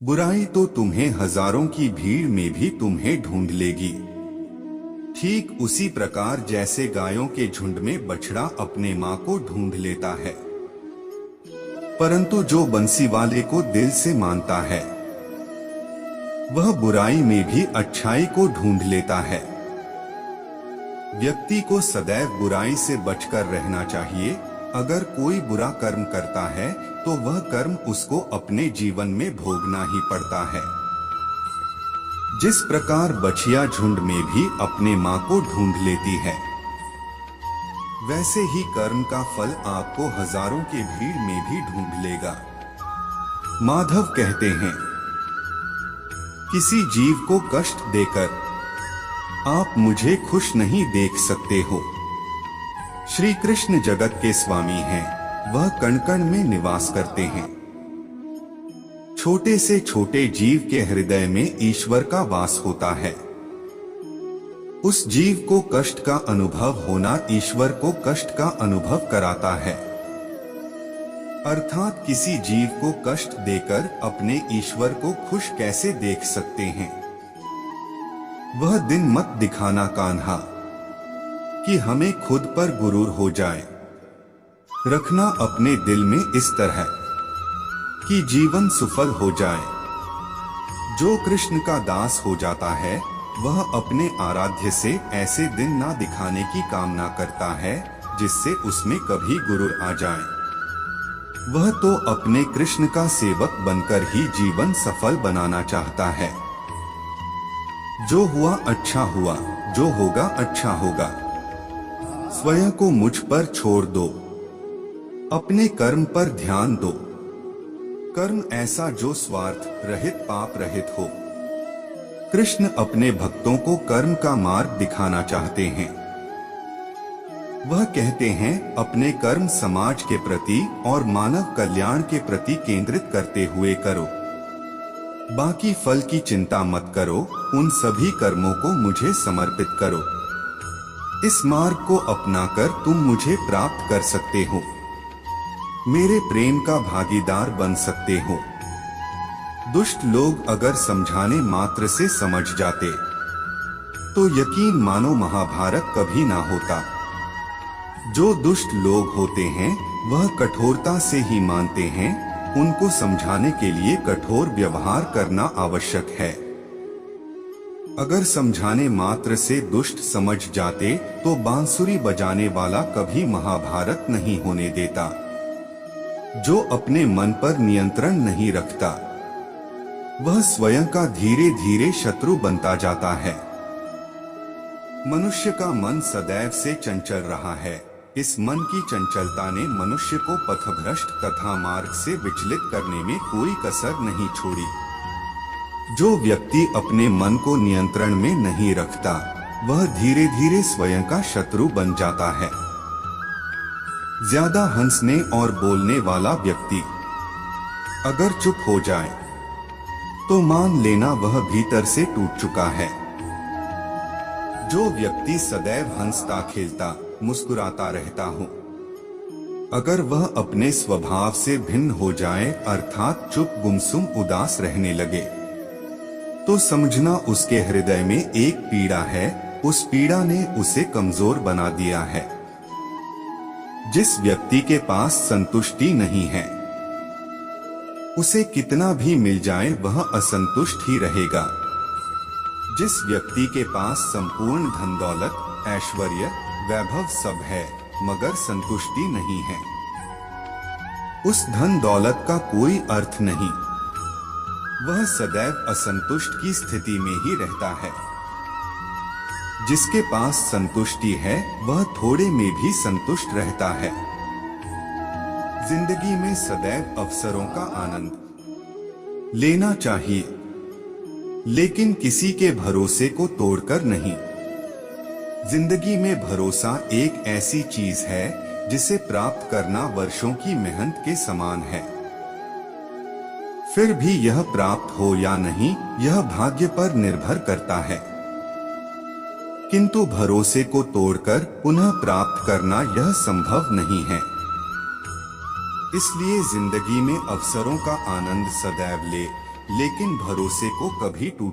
बुराई तो तुम्हें हजारों की भीड़ में भी तुम्हें ढूंढ लेगी। ठीक उसी प्रकार जैसे गायों के झुंड में बछड़ा अपने माँ को ढूंढ लेता है, परंतु जो बंसी वाले को दिल से मानता है वह बुराई में भी अच्छाई को ढूंढ लेता है। व्यक्ति को सदैव बुराई से बचकर रहना चाहिए। अगर कोई बुरा कर्म करता है तो वह कर्म उसको अपने जीवन में भोगना ही पड़ता है। जिस प्रकार बछिया झुंड में भी अपने माँ को ढूंढ लेती है, वैसे ही कर्म का फल आपको हजारों की भीड़ में भी ढूंढ लेगा। माधव कहते हैं, किसी जीव को कष्ट देकर आप मुझे खुश नहीं देख सकते हो। श्री कृष्ण जगत के स्वामी हैं, वह कण कण में निवास करते हैं। छोटे से छोटे जीव के हृदय में ईश्वर का वास होता है। उस जीव को कष्ट का अनुभव होना ईश्वर को कष्ट का अनुभव कराता है। अर्थात किसी जीव को कष्ट देकर अपने ईश्वर को खुश कैसे देख सकते हैं। वह दिन मत दिखाना कान्हा कि हमें खुद पर गुरूर हो जाए। रखना अपने दिल में इस तरह कि जीवन सफल हो जाए। जो कृष्ण का दास हो जाता है वह अपने आराध्य से ऐसे दिन ना दिखाने की कामना करता है जिससे उसमें कभी गुरूर आ जाए। वह तो अपने कृष्ण का सेवक बनकर ही जीवन सफल बनाना चाहता है। जो हुआ अच्छा हुआ, जो होगा अच्छा होगा। स्वयं को मुझ पर छोड़ दो, अपने कर्म पर ध्यान दो। कर्म ऐसा जो स्वार्थ रहित पाप रहित हो। कृष्ण अपने भक्तों को कर्म का मार्ग दिखाना चाहते हैं। वह कहते हैं, अपने कर्म समाज के प्रति और मानव कल्याण के प्रति केंद्रित करते हुए करो। बाकी फल की चिंता मत करो, उन सभी कर्मों को मुझे समर्पित करो। इस मार्ग को अपनाकर तुम मुझे प्राप्त कर सकते हो, मेरे प्रेम का भागीदार बन सकते हो। दुष्ट लोग अगर समझाने मात्र से समझ जाते तो यकीन मानो महाभारत कभी ना होता। जो दुष्ट लोग होते हैं वह कठोरता से ही मानते हैं। उनको समझाने के लिए कठोर व्यवहार करना आवश्यक है। अगर समझाने मात्र से दुष्ट समझ जाते तो बांसुरी बजाने वाला कभी महाभारत नहीं होने देता। जो अपने मन पर नियंत्रण नहीं रखता वह स्वयं का धीरे धीरे शत्रु बनता जाता है। मनुष्य का मन सदैव से चंचल रहा है। इस मन की चंचलता ने मनुष्य को पथभ्रष्ट तथा मार्ग से विचलित करने में कोई कसर नहीं छोड़ी। जो व्यक्ति अपने मन को नियंत्रण में नहीं रखता वह धीरे धीरे स्वयं का शत्रु बन जाता है। ज्यादा हंसने और बोलने वाला व्यक्ति अगर चुप हो जाए तो मान लेना वह भीतर से टूट चुका है। जो व्यक्ति सदैव हंसता खेलता मुस्कुराता रहता हो, अगर वह अपने स्वभाव से भिन्न हो जाए अर्थात चुप गुमसुम उदास रहने लगे तो समझना उसके हृदय में एक पीड़ा है। उस पीड़ा ने उसे कमजोर बना दिया है। जिस व्यक्ति के पास संतुष्टि नहीं है उसे कितना भी मिल जाए वह असंतुष्ट ही रहेगा। जिस व्यक्ति के पास संपूर्ण धन दौलत ऐश्वर्य वैभव सब है मगर संतुष्टि नहीं है, उस धन दौलत का कोई अर्थ नहीं। वह सदैव असंतुष्ट की स्थिति में ही रहता है। जिसके पास संतुष्टि है वह थोड़े में भी संतुष्ट रहता है। जिंदगी में सदैव अवसरों का आनंद लेना चाहिए, लेकिन किसी के भरोसे को तोड़कर नहीं। जिंदगी में भरोसा एक ऐसी चीज है जिसे प्राप्त करना वर्षों की मेहनत के समान है। फिर भी यह प्राप्त हो या नहीं यह भाग्य पर निर्भर करता है, किंतु भरोसे को तोड़कर पुनः प्राप्त करना यह संभव नहीं है। इसलिए जिंदगी में अवसरों का आनंद सदैव ले, लेकिन भरोसे को कभी टूट